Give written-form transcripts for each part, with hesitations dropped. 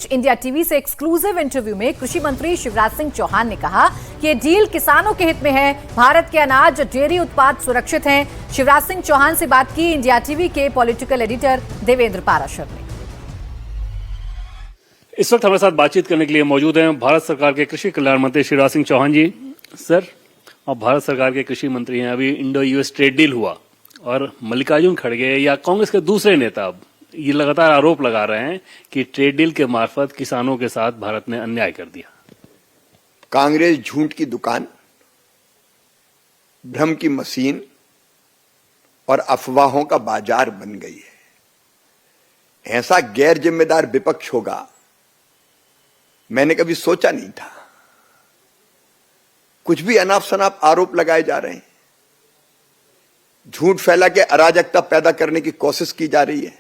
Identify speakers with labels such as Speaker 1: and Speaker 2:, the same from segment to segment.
Speaker 1: India TV से exclusive interview में कृषि मंत्री शिवराज सिंह चौहान ने कहा कि ये डील किसानों के हित में है। भारत के अनाज डेयरी उत्पाद सुरक्षित हैं। शिवराज सिंह चौहान से बात की इंडिया टीवी के पॉलिटिकल एडिटर देवेंद्र पाराशर ने।
Speaker 2: इस वक्त हमारे साथ बातचीत करने के लिए मौजूद हैं भारत सरकार के कृषि कल्याण मंत्री शिवराज सिंह चौहान जी। सर, अब भारत सरकार के कृषि मंत्री हैं। अभी इंडो यूएस ट्रेड डील हुआ और मल्लिकार्जुन खड़गे या कांग्रेस के दूसरे नेता अब ये लगातार आरोप लगा रहे हैं कि ट्रेड डील के मार्फत किसानों के साथ भारत ने अन्याय कर दिया।
Speaker 3: कांग्रेस झूठ की दुकान, भ्रम की मशीन और अफवाहों का बाजार बन गई है। ऐसा गैर जिम्मेदार विपक्ष होगा मैंने कभी सोचा नहीं था। कुछ भी अनाप शनाप आरोप लगाए जा रहे हैं, झूठ फैला के अराजकता पैदा करने की कोशिश की जा रही है।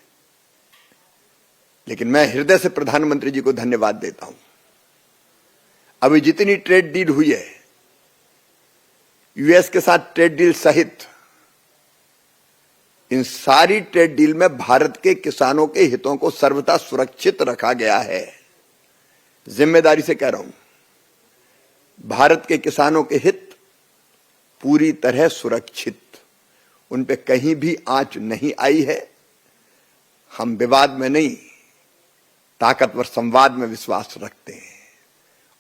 Speaker 3: लेकिन मैं हृदय से प्रधानमंत्री जी को धन्यवाद देता हूं। अभी जितनी ट्रेड डील हुई है, यूएस के साथ ट्रेड डील सहित, इन सारी ट्रेड डील में भारत के किसानों के हितों को सर्वथा सुरक्षित रखा गया है। जिम्मेदारी से कह रहा हूं, भारत के किसानों के हित पूरी तरह सुरक्षित, उन पे कहीं भी आंच नहीं आई है। हम विवाद में नहीं, ताकतवर संवाद में विश्वास रखते हैं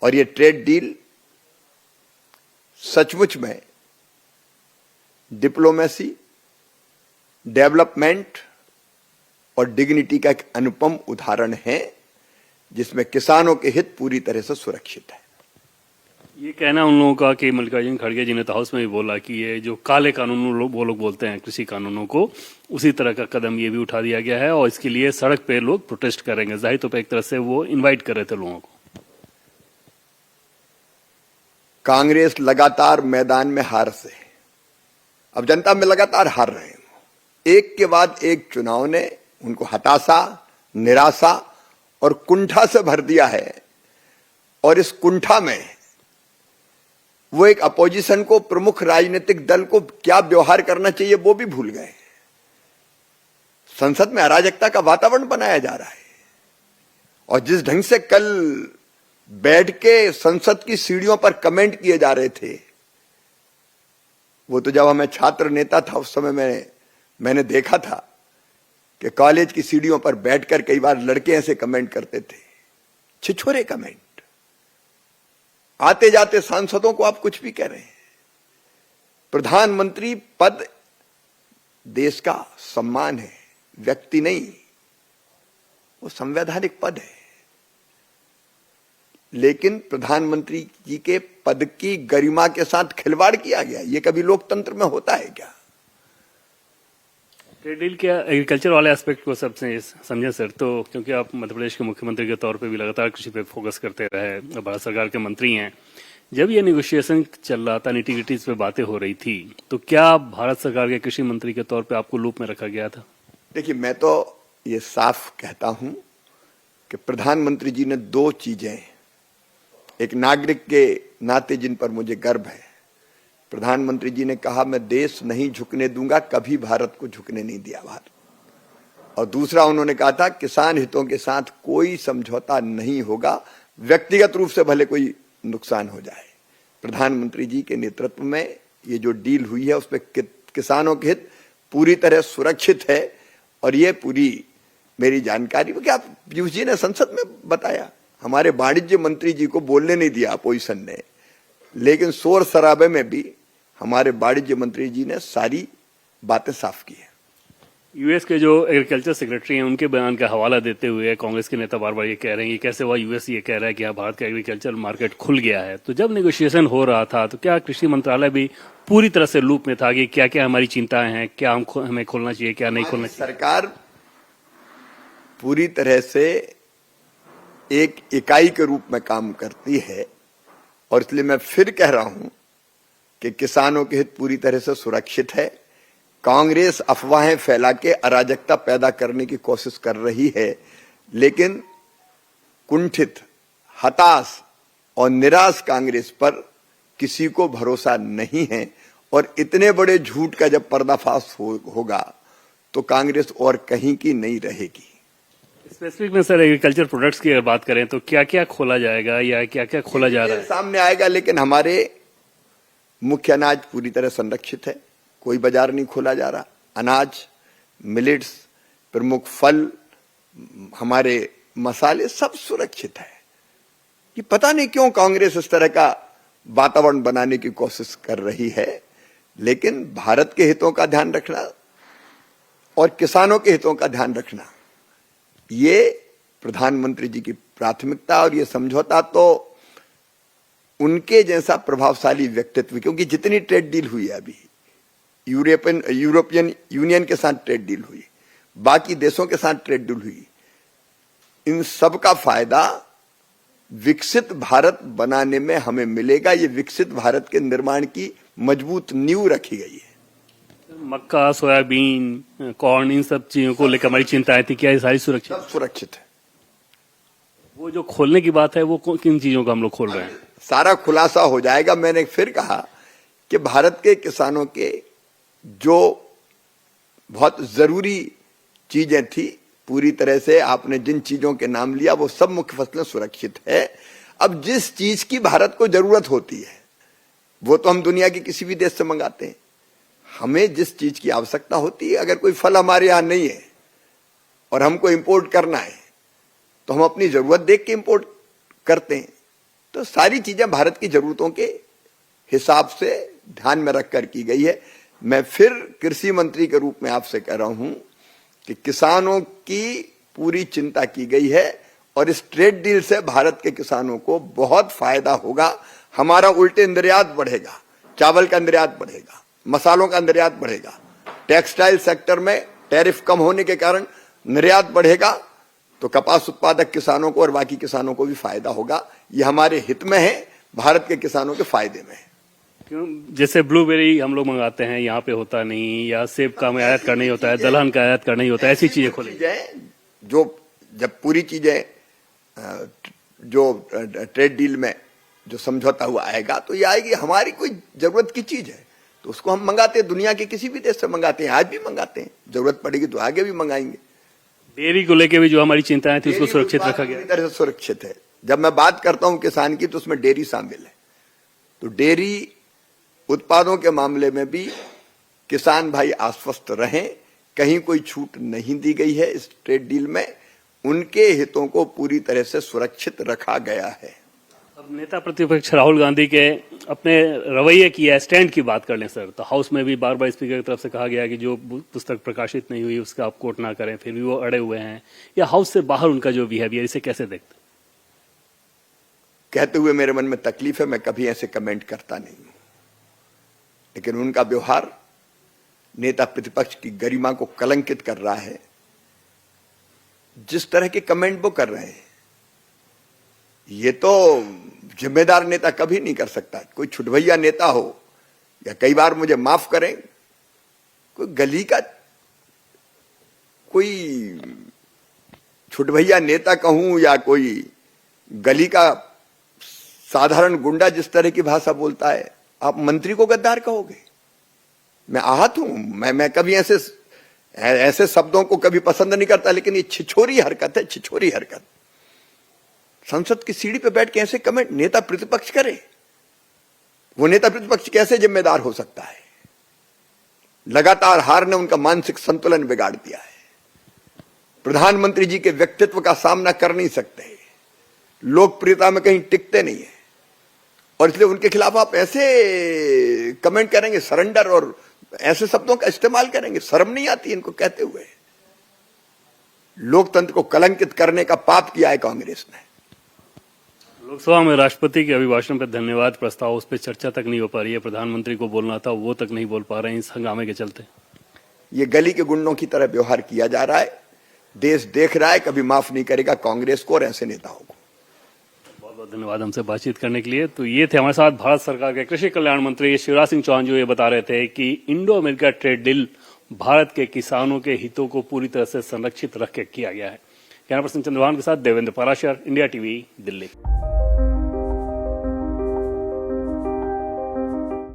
Speaker 3: और ये ट्रेड डील सचमुच में डिप्लोमेसी, डेवलपमेंट और डिग्निटी का एक अनुपम उदाहरण है, जिसमें किसानों के हित पूरी तरह से सुरक्षित है।
Speaker 2: ये कहना उन लोगों का कि मल्लिकार्जुन खड़गे जी ने तो हाउस में भी बोला कि ये जो काले कानून वो लोग बोलते हैं कृषि कानूनों को, उसी तरह का कदम ये भी उठा दिया गया है और इसके लिए सड़क पे लोग प्रोटेस्ट करेंगे। जाहिर तौर पर एक तरह से वो इनवाइट कर रहे थे लोगों को।
Speaker 3: कांग्रेस लगातार मैदान में हार से, अब जनता में लगातार हार रहे हैं। एक के बाद एक चुनाव ने उनको हताशा, निराशा और कुंठा से भर दिया है और इस कुंठा में वो एक अपोजिशन को, प्रमुख राजनीतिक दल को क्या व्यवहार करना चाहिए वो भी भूल गए। संसद में अराजकता का वातावरण बनाया जा रहा है और जिस ढंग से कल बैठ के संसद की सीढ़ियों पर कमेंट किए जा रहे थे, वो तो जब मैं छात्र नेता था उस समय मैंने देखा था कि कॉलेज की सीढ़ियों पर बैठकर कई बार लड़के ऐसे कमेंट करते थे, छिछोरे कमेंट। आते जाते सांसदों को आप कुछ भी कह रहे हैं। प्रधानमंत्री पद देश का सम्मान है, व्यक्ति नहीं, वो संवैधानिक पद है। लेकिन प्रधानमंत्री जी के पद की गरिमा के साथ खिलवाड़ किया गया। ये कभी लोकतंत्र में होता है क्या?
Speaker 2: ट्रेड डील के एग्रीकल्चर वाले एस्पेक्ट को सबसे समझें सर, तो क्योंकि आप मध्य प्रदेश के मुख्यमंत्री के तौर पे भी लगातार कृषि पे फोकस करते रहे, भारत सरकार के मंत्री हैं। जब ये नेगोशिएशन चल रहा था, निटी-ग्रिटीज पे बातें हो रही थी, तो क्या भारत सरकार के कृषि मंत्री के तौर पे आपको लूप में रखा गया था?
Speaker 3: देखिए, मैं तो ये साफ कहता हूं कि प्रधानमंत्री जी ने दो चीजें, एक नागरिक के नाते जिन पर मुझे गर्व है, प्रधानमंत्री जी ने कहा मैं देश नहीं झुकने दूंगा, कभी भारत को झुकने नहीं दिया भारत। और दूसरा उन्होंने कहा था किसान हितों के साथ कोई समझौता नहीं होगा, व्यक्तिगत रूप से भले कोई नुकसान हो जाए। प्रधानमंत्री जी के नेतृत्व में ये जो डील हुई है उसमें किसानों के हित पूरी तरह सुरक्षित है। और ये पूरी मेरी जानकारी क्या पीयूष जी ने संसद में बताया, हमारे वाणिज्य मंत्री जी को बोलने नहीं दिया अपोजिशन ने, लेकिन शोर शराबे में भी हमारे वाणिज्य मंत्री जी ने सारी बातें साफ की है।
Speaker 2: यूएस के जो एग्रीकल्चर सेक्रेटरी हैं, उनके बयान का हवाला देते हुए कांग्रेस के नेता बार बार ये कह रहे हैं कि कैसे हुआ, यूएस ये कह रहा है कि हाँ भारत का एग्रीकल्चर मार्केट खुल गया है। तो जब नेगोशिएशन हो रहा था तो क्या कृषि मंत्रालय भी पूरी तरह से लूप में था कि क्या क्या हमारी चिंताएं हैं, क्या हमें खोलना चाहिए, क्या नहीं खोलना चाहिए?
Speaker 3: सरकार पूरी तरह से एक इकाई के रूप में काम करती है और इसलिए मैं फिर कह रहा हूं कि किसानों के हित पूरी तरह से सुरक्षित है। कांग्रेस अफवाहें फैला के अराजकता पैदा करने की कोशिश कर रही है, लेकिन कुंठित, हताश और निराश कांग्रेस पर किसी को भरोसा नहीं है। और इतने बड़े झूठ का जब पर्दाफाश होगा तो कांग्रेस और कहीं की नहीं रहेगी।
Speaker 2: स्पेसिफिक में सर एग्रीकल्चर प्रोडक्ट्स की अगर बात करें तो क्या क्या खोला जाएगा या क्या क्या खोला जा रहा है?
Speaker 3: सामने आएगा, लेकिन हमारे मुख्य अनाज पूरी तरह संरक्षित है, कोई बाजार नहीं खोला जा रहा। अनाज, मिलेट्स, प्रमुख फल, हमारे मसाले सब सुरक्षित है। ये पता नहीं क्यों कांग्रेस इस तरह का वातावरण बनाने की कोशिश कर रही है, लेकिन भारत के हितों का ध्यान रखना और किसानों के हितों का ध्यान रखना, ये प्रधानमंत्री जी की प्राथमिकता। और ये समझौता तो उनके जैसा प्रभावशाली व्यक्तित्व, क्योंकि जितनी ट्रेड डील हुई है अभी, यूरोपियन यूनियन के साथ ट्रेड डील हुई, बाकी देशों के साथ ट्रेड डील हुई, इन सब का फायदा विकसित भारत बनाने में हमें मिलेगा। ये विकसित भारत के निर्माण की मजबूत नींव रखी गई है।
Speaker 2: मक्का, सोयाबीन, कॉर्न, इन सब चीजों को लेकर हमारी चिंताएं थी, क्या ये सारी सुरक्षित?
Speaker 3: सब सुरक्षित है।
Speaker 2: वो जो खोलने की बात है वो किन चीजों का हम लोग खोल रहे हैं?
Speaker 3: सारा खुलासा हो जाएगा। मैंने फिर कहा कि भारत के किसानों के जो बहुत जरूरी चीजें थी, पूरी तरह से आपने जिन चीजों के नाम लिया वो सब मुख्य फसलें सुरक्षित है। अब जिस चीज की भारत को जरूरत होती है वो तो हम दुनिया के किसी भी देश से मंगाते हैं। हमें जिस चीज की आवश्यकता होती है, अगर कोई फल हमारे यहां नहीं है और हमको इंपोर्ट करना है तो हम अपनी जरूरत देख के इंपोर्ट करते हैं। तो सारी चीजें भारत की जरूरतों के हिसाब से ध्यान में रखकर की गई है। मैं फिर कृषि मंत्री के रूप में आपसे कह रहा हूं कि किसानों की पूरी चिंता की गई है और इस ट्रेड डील से भारत के किसानों को बहुत फायदा होगा। हमारा उल्टे निर्यात बढ़ेगा, चावल का निर्यात बढ़ेगा, मसालों का निर्यात बढ़ेगा, टेक्सटाइल सेक्टर में टैरिफ कम होने के कारण निर्यात बढ़ेगा, तो कपास उत्पादक किसानों को और बाकी किसानों को भी फायदा होगा। ये हमारे हित में है, भारत के किसानों के फायदे में है।
Speaker 2: क्यों? जैसे ब्लूबेरी हम लोग मंगाते हैं, यहाँ पे होता नहीं, या सेब का आयात करना ही होता है, दलहन का आयात करना ही होता है, ऐसी चीजें खोली
Speaker 3: जो जब पूरी चीजें जो ट्रेड डील में जो समझौता हुआ आएगा तो ये आएगी। हमारी कोई जरूरत की चीज है तो उसको हम मंगाते हैं, दुनिया के किसी भी देश से मंगाते हैं, आज भी मंगाते हैं, जरूरत पड़ेगी तो आगे भी मंगाएंगे।
Speaker 2: डेयरी को लेकर भी जो हमारी चिंताएं थी उसको सुरक्षित रखा गया,
Speaker 3: तरह से सुरक्षित है। जब मैं बात करता हूं किसान की तो उसमें डेयरी शामिल है। तो डेयरी उत्पादों के मामले में भी किसान भाई आश्वस्त रहें, कहीं कोई छूट नहीं दी गई है इस ट्रेड डील में, उनके हितों को पूरी तरह से सुरक्षित रखा गया है।
Speaker 2: अब नेता प्रतिपक्ष राहुल गांधी के अपने रवैये की या स्टैंड की बात कर लें सर, तो हाउस में भी बार बार स्पीकर की तरफ से कहा गया कि जो पुस्तक प्रकाशित नहीं हुई उसका आप कोट ना करें, फिर भी वो अड़े हुए हैं, या हाउस से बाहर उनका जो बिहेवियर, इसे कैसे देखते?
Speaker 3: कहते हुए मेरे मन में तकलीफ है, मैं कभी ऐसे कमेंट करता नहीं हूं, लेकिन उनका व्यवहार नेता प्रतिपक्ष की गरिमा को कलंकित कर रहा है। जिस तरह के कमेंट वो कर रहे हैं ये तो जिम्मेदार नेता कभी नहीं कर सकता। कोई छुटभैया नेता हो, या कई बार मुझे माफ करें, कोई गली का कोई छुटभैया नेता कहूं या कोई गली का साधारण गुंडा जिस तरह की भाषा बोलता है, आप मंत्री को गद्दार कहोगे? मैं आहत हूं, मैं कभी ऐसे शब्दों को कभी पसंद नहीं करता, लेकिन ये छिछोरी हरकत है, छिछोरी हरकत। संसद की सीढ़ी पे बैठ के ऐसे कमेंट नेता प्रतिपक्ष करे, वो नेता प्रतिपक्ष कैसे जिम्मेदार हो सकता है? लगातार हार ने उनका मानसिक संतुलन बिगाड़ दिया है। प्रधानमंत्री जी के व्यक्तित्व का सामना कर नहीं सकते, लोकप्रियता में कहीं टिकते नहीं है, और इसलिए उनके खिलाफ आप ऐसे कमेंट करेंगे, सरेंडर और ऐसे शब्दों का इस्तेमाल करेंगे? शर्म नहीं आती इनको कहते हुए? लोकतंत्र को कलंकित करने का पाप किया है कांग्रेस ने।
Speaker 2: लोकसभा में राष्ट्रपति के अभिभाषण पर धन्यवाद प्रस्ताव, उस पर चर्चा तक नहीं हो पा रही है। प्रधानमंत्री को बोलना था, वो तक नहीं बोल पा रहे हैं इस हंगामे के चलते।
Speaker 3: ये गली के गुंडों की तरह व्यवहार किया जा रहा है, देश देख रहा है, कभी माफ नहीं करेगा कांग्रेस को और ऐसे नेताओं को।
Speaker 2: बहुत बहुत धन्यवाद हमसे बातचीत करने के लिए। तो ये थे हमारे साथ भारत सरकार के कृषि कल्याण मंत्री शिवराज सिंह चौहान, जो ये बता रहे थे कि Indo America trade deal Bharat के किसानों के हितों को पूरी तरह से संरक्षित रख के किया गया है। कैमरा पर्सन चंद्रभान के साथ देवेंद्र पराशर, इंडिया टीवी, दिल्ली।